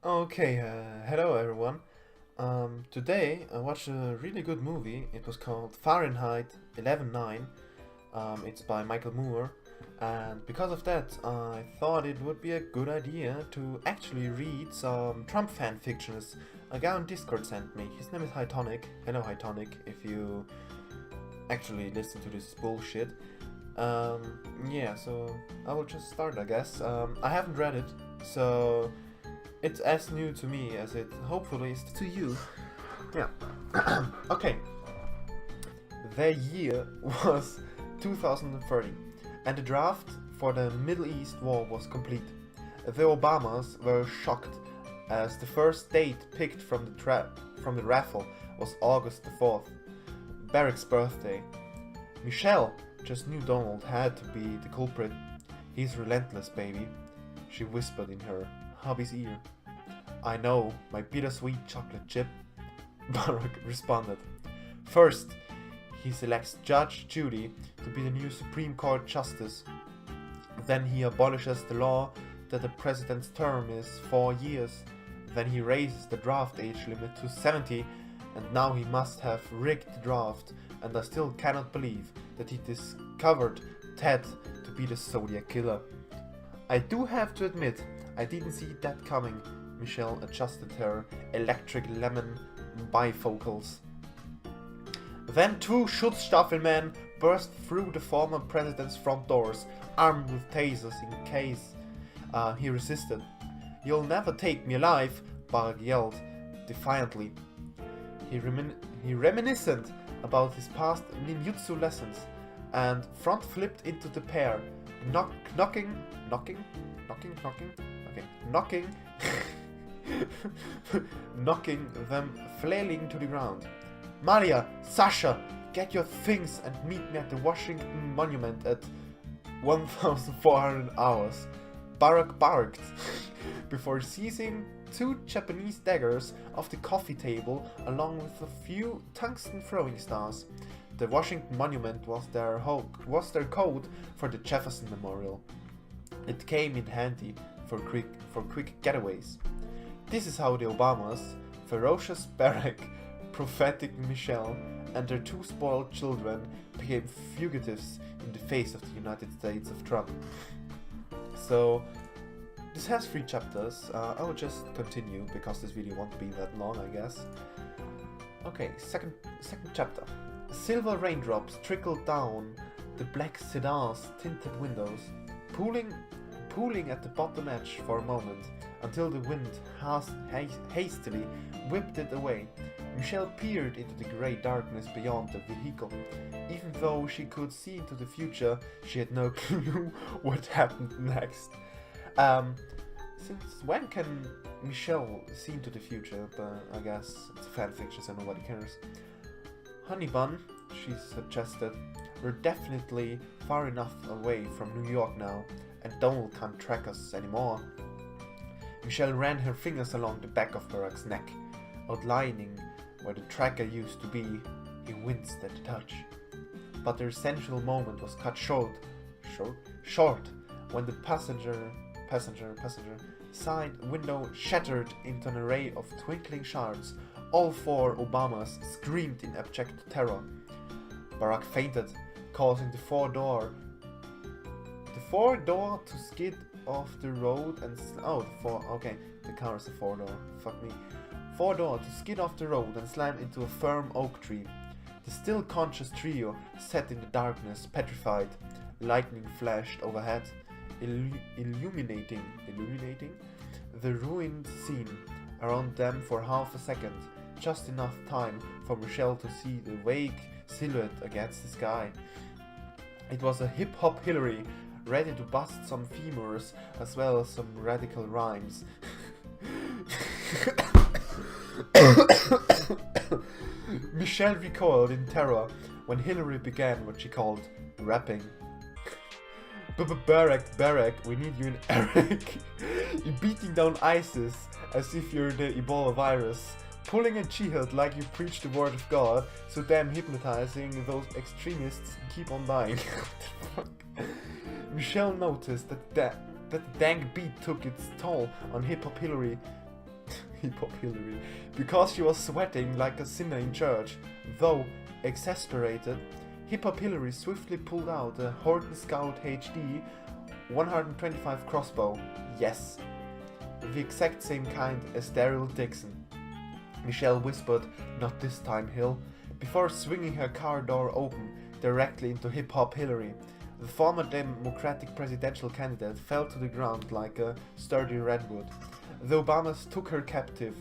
Okay, hello everyone. Today I watched a really good movie. It was called Fahrenheit 11/9. It's by Michael Moore, and because of that, I thought it would be a good idea to actually read some Trump fan fictions a guy on Discord sent me. His name is Hytonic. Hello, Hytonic, if you actually listen to this bullshit. Yeah, so I will just start, I guess. I haven't read it, so it's as new to me as it hopefully is to you. Yeah. Okay. The year was 2030, and the draft for the Middle East war was complete. The Obamas were shocked as the first date picked from the raffle was August the 4th, Barack's birthday. Michelle just knew Donald had to be the culprit. He's relentless, baby, she whispered in her hubby's ear. I know, my bittersweet chocolate chip, Barack responded. First, he selects Judge Judy to be the new Supreme Court Justice. Then he abolishes the law that the president's term is 4 years. Then he raises the draft age limit to 70, and now he must have rigged the draft, and I still cannot believe that he discovered Ted to be the Zodiac Killer. I do have to admit, I didn't see that coming. Michelle adjusted her electric lemon bifocals. Then two Schutzstaffelmen burst through the former president's front doors, armed with tasers in case he resisted. You'll never take me alive, Barack yelled defiantly. He reminiscent about his past ninjutsu lessons and front flipped into the pair, knocking, knocking them flailing to the ground. Malia, Sasha, get your things and meet me at the Washington Monument at 1400 hours. Barack barked before seizing two Japanese daggers off the coffee table along with a few tungsten throwing stars. The Washington Monument was their code for the Jefferson Memorial. It came in handy for quick getaways. This is how the Obamas, ferocious Barack, prophetic Michelle, and their two spoiled children became fugitives in the face of the United States of Trump. So, this has 3 chapters. I will just continue because this video won't be that long, I guess. Okay, second chapter. Silver raindrops trickled down the black sedan's tinted windows, pooling at the bottom edge for a moment, until the wind hastily whipped it away. Michelle peered into the grey darkness beyond the vehicle. Even though she could see into the future, she had no clue what happened next. Since when can Michelle see into the future? But I guess it's fanfiction, so nobody cares. Honey bun, she suggested, we're definitely far enough away from New York now, and Donald can't track us anymore. Michelle ran her fingers along the back of Barack's neck, outlining where the tracker used to be. He winced at the touch. But the essential moment was cut short when the passenger side window shattered into an array of twinkling shards. All 4 Obamas screamed in abject terror. Barack fainted, causing the four-door to skid off the road and the car is a 4-door. Fuck me. 4-door to skid off the road and slam into a firm oak tree. The still conscious trio sat in the darkness, petrified. Lightning flashed overhead, illuminating the ruined scene around them for half a second, just enough time for Michelle to see the vague silhouette against the sky. It was a hip-hop Hillary, ready to bust some femurs as well as some radical rhymes. Michelle recoiled in terror when Hillary began what she called rapping. Barack, we need you in Eric. You're beating down ISIS as if you're the Ebola virus, pulling a jihad like you preach the word of God, so damn hypnotizing those extremists keep on dying. Michelle noticed that the dank beat took its toll on Hip Hop Hillary. Hip Hop Hillary. Because she was sweating like a sinner in church. Though exasperated, Hip Hop Hillary swiftly pulled out a Horton Scout HD 125 crossbow. Yes, the exact same kind as Daryl Dixon. Michelle whispered, "Not this time, Hill," before swinging her car door open directly into Hip Hop Hillary. The former Democratic presidential candidate fell to the ground like a sturdy redwood. The Obamas took her captive.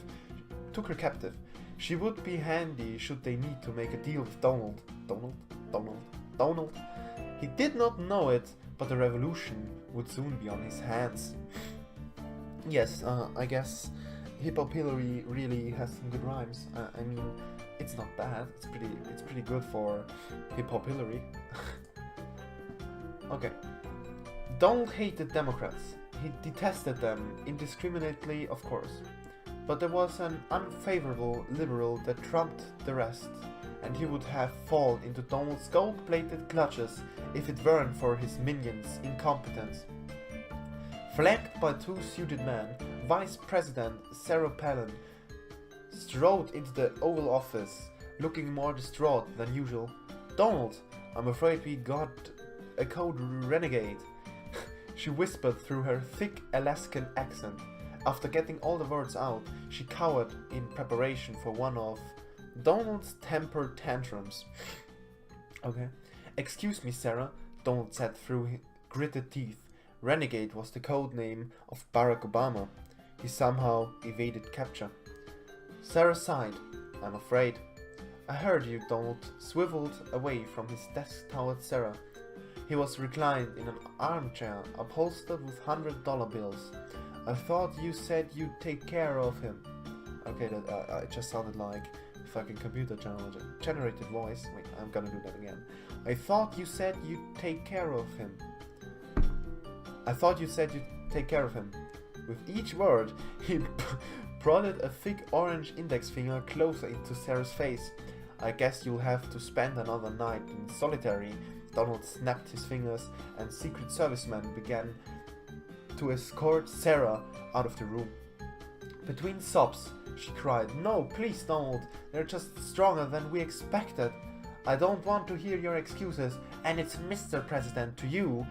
She would be handy should they need to make a deal with Donald. Donald. He did not know it, but the revolution would soon be on his hands. Yes, I guess Hip Hop Hillary really has some good rhymes. I mean, it's not bad. It's pretty good for Hip Hop Hillary. Okay. Donald hated Democrats. He detested them indiscriminately, of course. But there was an unfavorable liberal that trumped the rest, and he would have fallen into Donald's gold-plated clutches if it weren't for his minions' incompetence. Flanked by two suited men, Vice President Sarah Palin strode into the Oval Office, looking more distraught than usual. "Donald, I'm afraid we got a code renegade," she whispered through her thick Alaskan accent. After getting all the words out, she cowered in preparation for one of Donald's temper tantrums. Okay. "Excuse me, Sarah," Donald said through gritted teeth. Renegade was the code name of Barack Obama. He somehow evaded capture. Sarah sighed. "I'm afraid." "I heard you," Donald swiveled away from his desk toward Sarah. He was reclined in an armchair upholstered with $100 bills. "I thought you said you'd take care of him." Okay, that it just sounded like a fucking computer generated voice. Wait, I'm gonna do that again. "I thought you said you'd take care of him." "I thought you said you'd take care of him." With each word, he prodded a thick orange index finger closer into Sarah's face. "I guess you'll have to spend another night in solitary." Donald snapped his fingers, and Secret Servicemen began to escort Sarah out of the room. Between sobs, she cried, "No, please, Donald. They're just stronger than we expected. I don't want to hear your excuses, and it's Mr. President to you.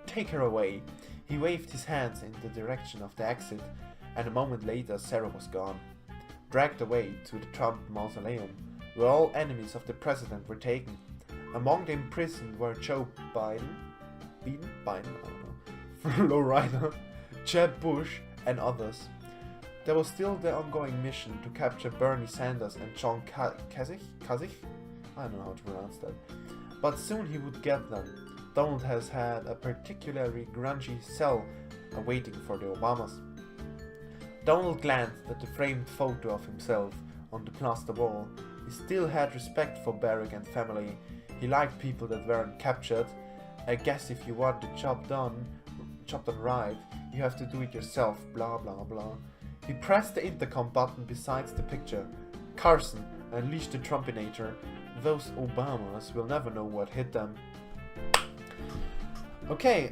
Take her away." He waved his hands in the direction of the exit, and a moment later Sarah was gone. Dragged away to the Trump mausoleum, where all enemies of the president were taken. Among the imprisoned were Joe Biden, I don't know, Flo Rida, Jeb Bush, and others. There was still the ongoing mission to capture Bernie Sanders and John Kasich? I don't know how to pronounce that. But soon he would get them. Donald has had a particularly grungy cell awaiting for the Obamas. Donald glanced at the framed photo of himself on the plaster wall. He still had respect for Barack and family. He liked people that weren't captured. "I guess if you want the job done right, you have to do it yourself, blah blah blah." He pressed the intercom button beside the picture. "Carson, unleash the Trumpinator. Those Obamas will never know what hit them." Okay,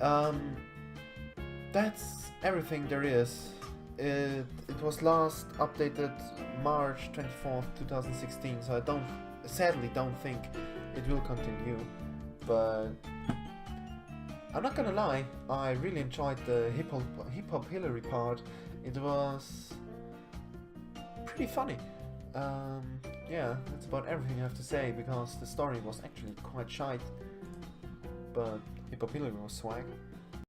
that's everything there is. It was last updated March 24th, 2016, so I sadly don't think it will continue, but I'm not gonna lie, I really enjoyed the Hip Hop Hillary part. It was pretty funny. Yeah, that's about everything I have to say, because the story was actually quite shite, but Hip Hop Hillary was swag.